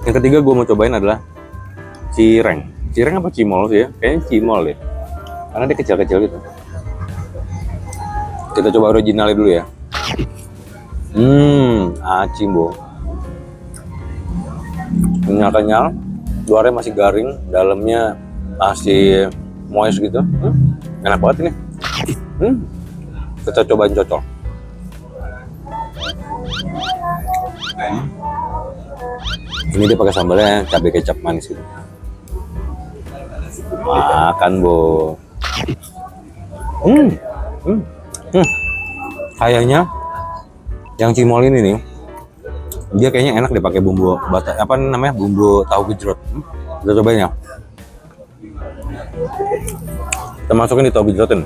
Yang ketiga gue mau cobain adalah cireng. Cireng apa cimol sih ya? Kayaknya cimol deh. Karena dia kecil-kecil gitu. Kita coba originalnya dulu ya. Acimbo. Kenyal-kenyal, luarnya masih garing, dalamnya masih moist gitu. Enak banget ini. Kita cobain cocol. Ini dia pakai sambalnya cabai kecap manis gitu. Makan, Bo. Kayaknya yang cimol ini nih, dia kayaknya enak dipakai bumbu apa namanya, bumbu tahu gejrot. Kita cobain ya. Kita masukin di tahu gejrotin.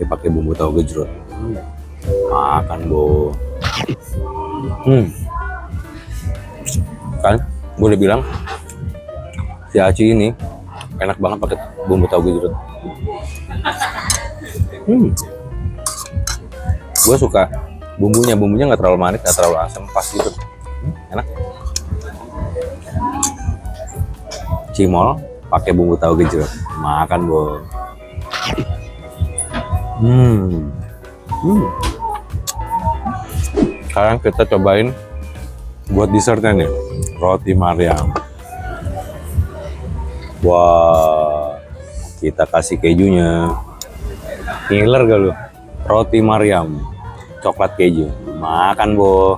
Dia pakai bumbu tahu gejrot. Makan, Bo. Kan gue udah bilang si aci ini enak banget pakai bumbu tahu gejrot. Gue suka bumbunya nggak terlalu manis, nggak terlalu asam, pas gitu. Enak. Cimol pakai bumbu tahu gejrot. Makan, Bo. Sekarang kita cobain buat dessertnya nih, roti Mariam. Wah, kita kasih kejunya. Ngiler gak lu? Roti Mariam, coklat keju. Makan, Bo.